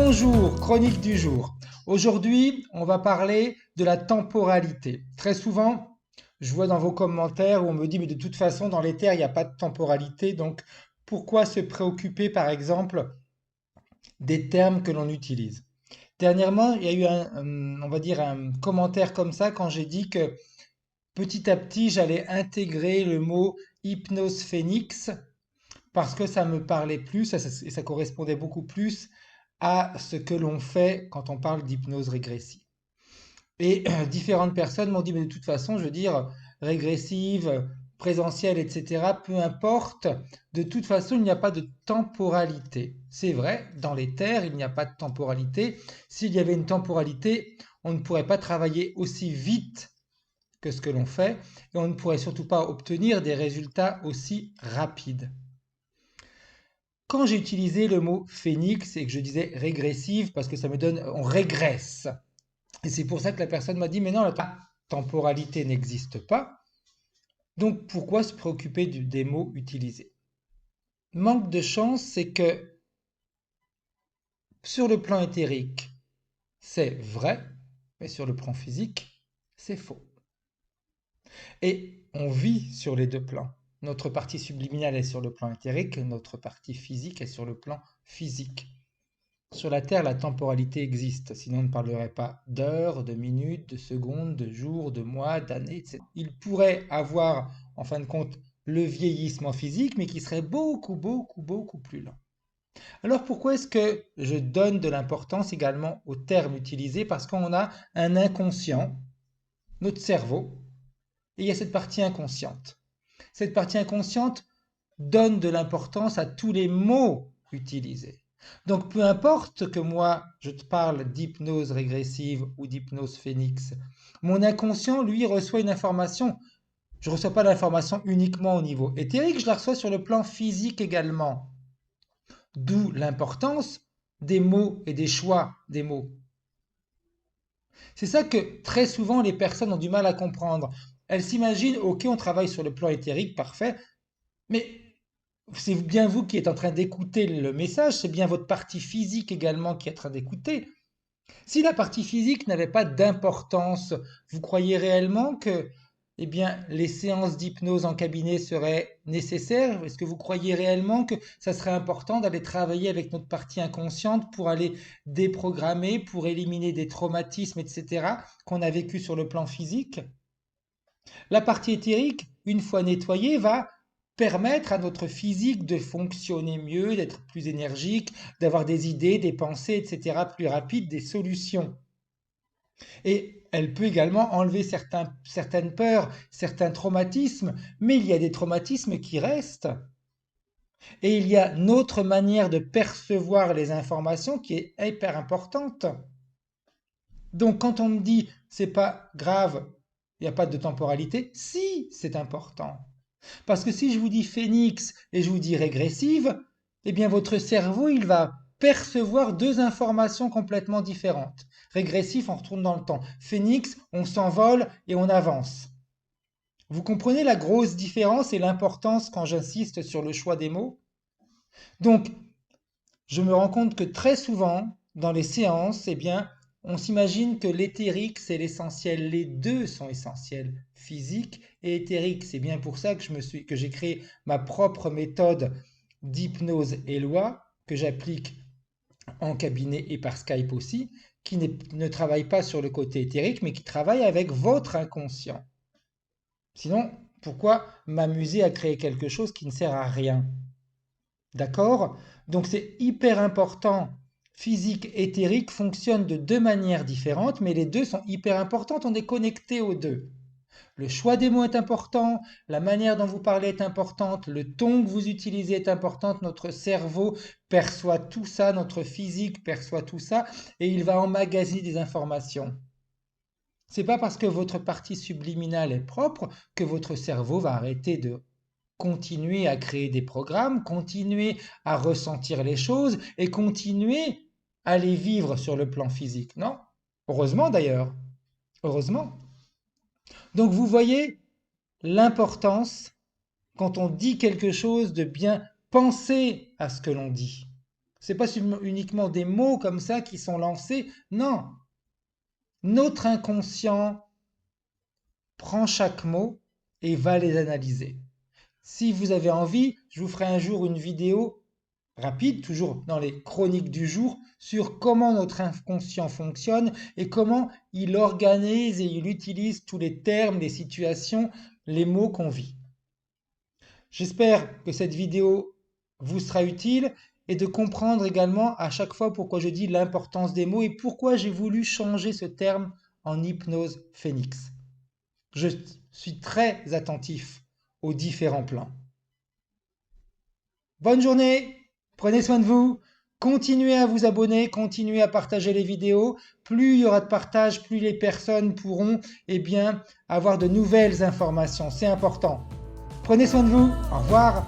Bonjour, chronique du jour. Aujourd'hui, on va parler de la temporalité. Très souvent, je vois dans vos commentaires où on me dit, mais de toute façon, dans les terres, il n'y a pas de temporalité, donc pourquoi se préoccuper, par exemple, des termes que l'on utilise? Dernièrement, il y a eu on va dire, un commentaire comme ça quand j'ai dit que petit à petit, j'allais intégrer le mot hypnose phénix parce que ça me parlait plus et ça correspondait beaucoup plus à ce que l'on fait quand on parle d'hypnose régressive. Et différentes personnes m'ont dit, mais de toute façon, je veux dire, régressive, présentielle, etc., peu importe, de toute façon, il n'y a pas de temporalité. C'est vrai, dans les terres, il n'y a pas de temporalité. S'il y avait une temporalité, on ne pourrait pas travailler aussi vite que ce que l'on fait, et on ne pourrait surtout pas obtenir des résultats aussi rapides. Quand j'ai utilisé le mot phénix et que je disais régressive, parce que ça me donne, on régresse. Et c'est pour ça que la personne m'a dit, mais non, la temporalité n'existe pas. Donc pourquoi se préoccuper des mots utilisés? Manque de chance, c'est que sur le plan éthérique, c'est vrai, mais sur le plan physique, c'est faux. Et on vit sur les deux plans. Notre partie subliminale est sur le plan éthérique, notre partie physique est sur le plan physique. Sur la Terre, la temporalité existe, sinon on ne parlerait pas d'heures, de minutes, de secondes, de jours, de mois, d'années, etc. Il pourrait avoir, en fin de compte, le vieillissement physique, mais qui serait beaucoup, beaucoup, beaucoup plus lent. Alors pourquoi est-ce que je donne de l'importance également aux termes utilisés? Parce qu'on a un inconscient, notre cerveau, et il y a cette partie inconsciente. Cette partie inconsciente donne de l'importance à tous les mots utilisés. Donc peu importe que moi je te parle d'hypnose régressive ou d'hypnose phénix, mon inconscient lui reçoit une information. Je ne reçois pas l'information uniquement au niveau éthérique, je la reçois sur le plan physique également. D'où l'importance des mots et des choix des mots. C'est ça que très souvent les personnes ont du mal à comprendre. Elles s'imaginent, ok, on travaille sur le plan éthérique, parfait, mais c'est bien vous qui êtes en train d'écouter le message, c'est bien votre partie physique également qui est en train d'écouter. Si la partie physique n'avait pas d'importance, vous croyez réellement que eh bien, les séances d'hypnose en cabinet seraient nécessaires? Est-ce que vous croyez réellement que ça serait important d'aller travailler avec notre partie inconsciente pour aller déprogrammer, pour éliminer des traumatismes, etc., qu'on a vécu sur le plan physique? La partie éthérique, une fois nettoyée, va permettre à notre physique de fonctionner mieux, d'être plus énergique, d'avoir des idées, des pensées, etc., plus rapides, des solutions. Et elle peut également enlever certaines peurs, certains traumatismes, mais il y a des traumatismes qui restent. Et il y a notre manière de percevoir les informations qui est hyper importante. Donc quand on me dit c'est pas grave, il n'y a pas de temporalité, si c'est important. Parce que si je vous dis phénix et je vous dis régressive, eh bien votre cerveau, il va percevoir deux informations complètement différentes. Régressif, on retourne dans le temps. Phénix, on s'envole et on avance. Vous comprenez la grosse différence et l'importance quand j'insiste sur le choix des mots? Donc, je me rends compte que très souvent, dans les séances, eh bien, on s'imagine que l'éthérique, c'est l'essentiel. Les deux sont essentiels, physique et éthérique. C'est bien pour ça que j'ai créé ma propre méthode d'hypnose Eloi, que j'applique en cabinet et par Skype aussi, qui ne travaille pas sur le côté éthérique, mais qui travaille avec votre inconscient. Sinon, pourquoi m'amuser à créer quelque chose qui ne sert à rien? D'accord? Donc c'est hyper important. Physique, éthérique fonctionnent de deux manières différentes, mais les deux sont hyper importantes. On est connecté aux deux. Le choix des mots est important, la manière dont vous parlez est importante, le ton que vous utilisez est important, notre cerveau perçoit tout ça, notre physique perçoit tout ça, et il va emmagasiner des informations. C'est pas parce que votre partie subliminale est propre que votre cerveau va arrêter de continuer à créer des programmes, continuer à ressentir les choses et continuer à les vivre sur le plan physique. Non? Heureusement d'ailleurs. Heureusement. Donc vous voyez l'importance quand on dit quelque chose de bien penser à ce que l'on dit. C'est pas uniquement des mots comme ça qui sont lancés. Non, notre inconscient prend chaque mot et va les analyser. Si vous avez envie, je vous ferai un jour une vidéo rapide, toujours dans les chroniques du jour, sur comment notre inconscient fonctionne et comment il organise et il utilise tous les termes, les situations, les mots qu'on vit. J'espère que cette vidéo vous sera utile et de comprendre également à chaque fois pourquoi je dis l'importance des mots et pourquoi j'ai voulu changer ce terme en hypnose phénix. Je suis très attentif aux différents plans. Bonne journée, prenez soin de vous, continuez à vous abonner, continuez à partager les vidéos. Plus il y aura de partage, plus les personnes pourront avoir de nouvelles informations. C'est important. Prenez soin de vous, au revoir.